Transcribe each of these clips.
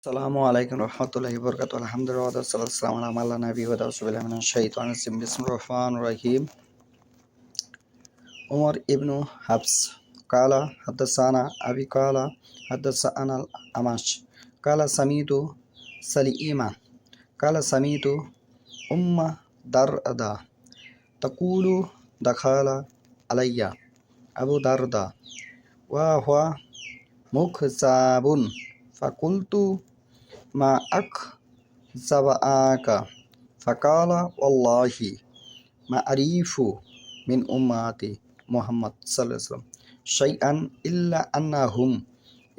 আসসালামু আলাইকুম রহমতুল্লাহি বরকাত আলহামদুলিল্লাহ সাল্লাম আল্লাহ নবী ওয়াদাউসুবিল্লাহ শাইতানির রাজিম বিসমিল্লাহির রহমানির রহিম উমর ইবনু হাফস কালা হাদাসানা আবি কালা হাদাসানা আমাশ কালা সামিতু সালিমা কালা সামিতু উম্মা দারদা তাকুলু দাখালা আলাইয়া আবু দারদা ওয়া হুয়া মুখজাবুন ফাকুলতু মা আক জাবাআকা ফাকালা ওয়াল্লাহি মা আরিফু মিন উম্মাতি মুহাম্মদ সাল্লাল্লাহু আলাইহি ওয়াসাল্লাম শাইআন ইল্লা আন্নাহুম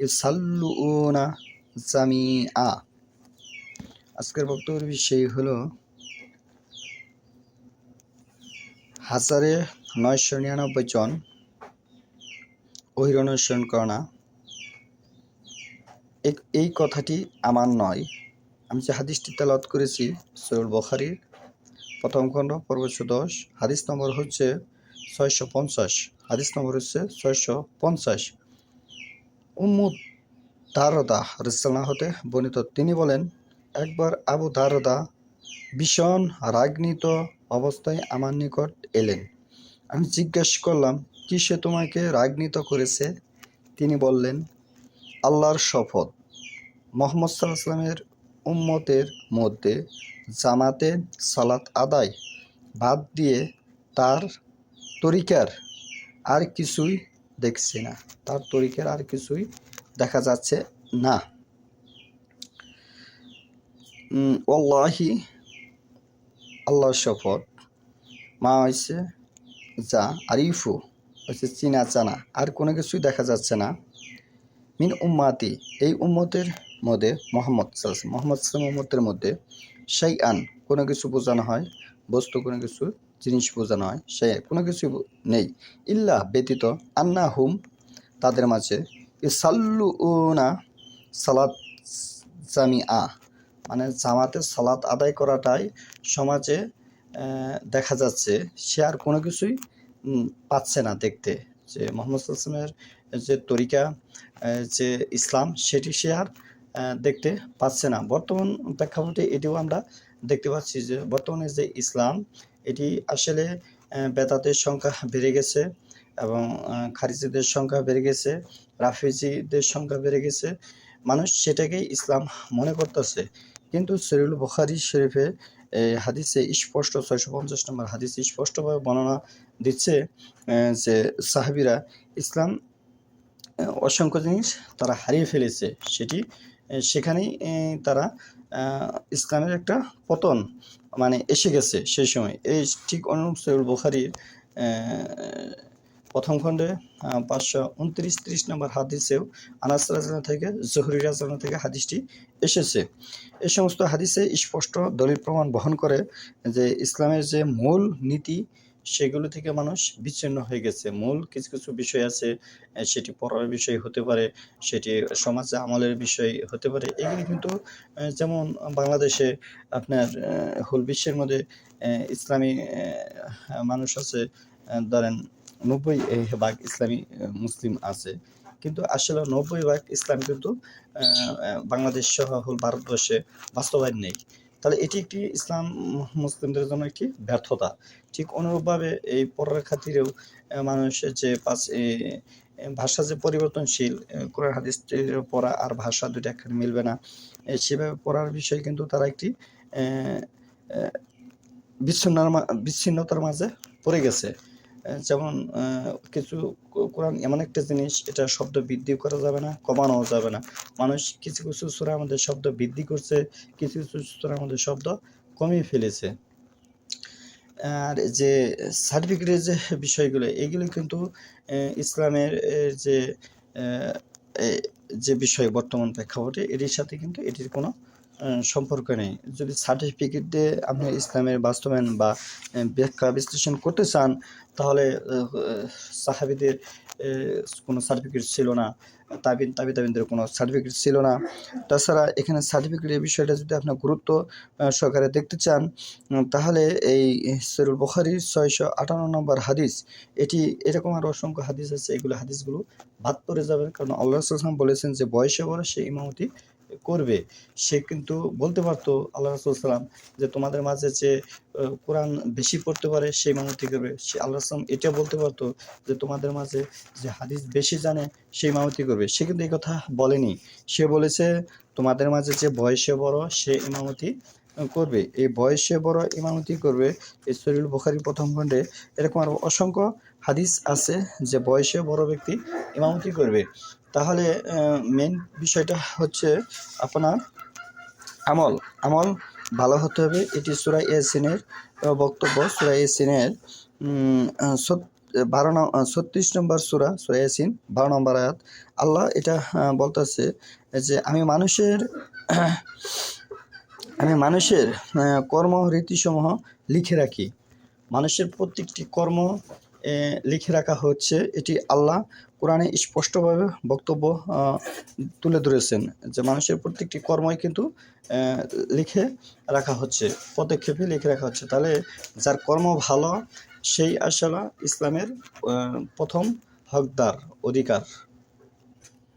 ইসাল্লুনা জামিআ। আজকের বক্তব্যের বিষয় হলো 1999 জন অহিরণশন করোনা। এই কথাটি আমার নয়, আমি যে হাদিসটি তেলাওয়াত করেছি সহিহ বুখারীর প্রথম খণ্ড পর্ব 10, হাদিস নম্বর হচ্ছে 650, হাদিস নম্বর হচ্ছে 650। উম্মু দারদা রাদিয়াল্লাহু হতে বর্ণিত, তিনি বলেন, একবার আবু দারদা ভীষণ রাগান্বিত অবস্থায় আমার নিকট এলেন। আমি জিজ্ঞাসা করলাম, কি সে তোমাকে রাগান্বিত করেছে? তিনি বললেন, আল্লাহর শপথ, মুহাম্মদ সাল্লাল্লাহু আলাইহি ওয়াসাল্লামের উম্মতের মধ্যে জামাতে সালাত আদায় বাদ দিয়ে তার তরিকার আর কিছুই দেখছি না, তার তরিকার আর কিছুই দেখা যাচ্ছে না। ওয়াল্লাহি, আল্লাহর শপথ, মা হয়েছে যা, আরিফু হচ্ছে চিনা জানা, আর কোনো কিছুই দেখা যাচ্ছে না। মিন উম্মাতি, এই উম্মতের মধ্যে মুহাম্মদ সাল্লাল্লাহু উম্মতের মধ্যে শাইআন, কোনো কিছু বোঝানো হয়, বস্তু কোনো কিছু জিনিস বোঝানো হয়, সে কোনো কিছু নেই, ইল্লা ব্যতীত, আন্না হুম তাদের মাঝে, ইসাল্লুনা সালাত জামিআ, মানে জামাতে সালাত আদায় করাটাই সমাজে দেখা যাচ্ছে, সে আর কোনো কিছুই পাচ্ছে না দেখতে, যে মুহাম্মদ সাল্লাল্লাহু আলাইহি ওয়াসাল্লামের যে তরিকা, যে ইসলাম, সেটি সে আর দেখতে পাচ্ছে না। বর্তমান প্রেক্ষাপটে এটিও আমরা দেখতে পাচ্ছি যে বর্তমানে যে ইসলাম, এটি আসলে বেদাতের সংখ্যা বেড়ে গেছে এবং খারিজিদের সংখ্যা বেড়ে গেছে, রাফিজিদের সংখ্যা বেড়ে গেছে। মানুষ সেটাকেই ইসলাম মনে করতেছে, কিন্তু সহিহ বুখারী শরীফে হাদিসে স্পষ্ট 650 নম্বর হাদিসে স্পষ্টভাবে বর্ণনা দিচ্ছে যে সাহাবীরা ইসলাম অসংখ্য জিনিস তারা হারিয়ে ফেলেছে, সেটি সেখানেই তারা ইসলামের একটা পতন মানে এসে গেছে সেই সময়। এই ঠিক অনুরূপ সহিহ বুখারীর প্রথম খণ্ডে 529-30 নম্বর হাদিসেও আনাস রাদিয়াল্লাহু থেকে জুহরি রাদিয়াল্লাহু থেকে হাদিসটি এসেছে। এই সমস্ত হাদিসে স্পষ্ট দলিল প্রমাণ বহন করে যে ইসলামের যে মূল নীতি, সেগুলো থেকে মানুষ বিচ্ছিন্ন হয়ে গেছে। মূল কিছু কিছু বিষয় আছে, সেটি পড়ার বিষয় হতে পারে, সেটি সমাজে আমলের বিষয় হতে পারে। এগুলি কিন্তু যেমন বাংলাদেশে আপনার হুল বিশ্বের মধ্যে ইসলামী মানুষ আছে, ধরেন 90% ইসলামী মুসলিম আছে, কিন্তু আসলে 90% ইসলাম কিন্তু বাংলাদেশ সহ হুল ভারতবর্ষে বাস্তবায়ন নেই। তাহলে এটি একটি ইসলাম মুসলিমদের জন্য একটি ব্যর্থতা। ঠিক অনুরূপভাবে এই পড়ার খাতিরেও মানুষের যে ভাষা যে পরিবর্তনশীল, কোরআন হাদিসের পড়া আর ভাষা দুটো একখানে মিলবে না, সেভাবে পড়ার বিষয়ে কিন্তু তারা একটি বিচ্ছিন্নতার মাঝে পড়ে গেছে। যেমন কিছু কোরআন এমন একটা জিনিস, এটা শব্দ বৃদ্ধি করা যাবে না, কমানোও যাবে না। মানুষ কিছু কিছু সূরা আমাদের শব্দ বৃদ্ধি করছে, কিছু কিছু সূরা আমাদের শব্দ কমিয়ে ফেলেছে। আর যে সার্টিফিকেটের যে বিষয়গুলো, এগুলো কিন্তু ইসলামের যে বিষয় বর্তমান প্রেক্ষাপটে, এটির সাথে কিন্তু এটির কোনো সম্পর্ক নেই। যদি সার্টিফিকেট দিয়ে আপনি ইসলামের বাস্তবায়ন বা ব্যাখ্যা বিশ্লেষণ করতে চান, তাহলে সাহাবীদের কোনো সার্টিফিকেট ছিল না, তাবিনদের কোনো সার্টিফিকেট ছিল না। তাছাড়া এখানে সার্টিফিকেটের বিষয়টা যদি আপনার গুরুত্ব সহকারে দেখতে চান, তাহলে এই সহিহ বুখারীর 658 নম্বর হাদিস, এটি এরকম আরও অসংখ্য হাদিস আছে, এগুলো হাদিসগুলো বাদ পড়ে যাবে, কারণ আল্লাহ রাসূল সাল্লাল্লাহু আলাইহি ওয়াসাল্লাম বলেছেন যে বয়সে বয়সে ইমামতি করবে সে কিন্তু বলতে পারতো আল্লাহ রাসূল সাল্লাম যে তোমাদের মাঝে যে কোরআন বেশি পড়তে পারে সে ইমামতি করবে। সে আল্লাহ সাল্লাম এটা বলতে পারতো যে তোমাদের মাঝে যে হাদিস বেশি জানে সে ইমামতি করবে। সে কিন্তু এই কথা বলেনি। সে বলেছে তোমাদের মাঝে যে বয়সে বড় সে ইমামতি করবে। এই বয়সে বড় ইমামতি করবে। এই সহিহুল বুখারীর প্রথম খণ্ডে এরকম আরও অসংখ্য হাদিস আছে যে বয়সে বড় ব্যক্তি ইমামতি করবে। তাহলে মেন বিষয়টা হচ্ছে আপনার আমল আমল ভালো হতে হবে। এটি সূরা ইয়াসিনের বক্তব্য। সূরা ইয়াসিনের 36 নম্বর সূরা ইয়াসিন 12 নম্বর আয়াত। আল্লাহ এটা বলতেছে যে আমি মানুষের কর্মরীতিসমূহ লিখে রাখি। মানুষের প্রত্যেকটি কর্ম লিখে রাখা হচ্ছে। এটি আল্লাহ কোরআনে স্পষ্টভাবে বক্তব্য তুলে ধরেছেন যে মানুষের প্রত্যেকটি কর্মই কিন্তু লিখে রাখা হচ্ছে, পদক্ষেপে লিখে রাখা হচ্ছে। তাহলে যার কর্ম ভালো সেই আসলে ইসলামের প্রথম হকদার অধিকার।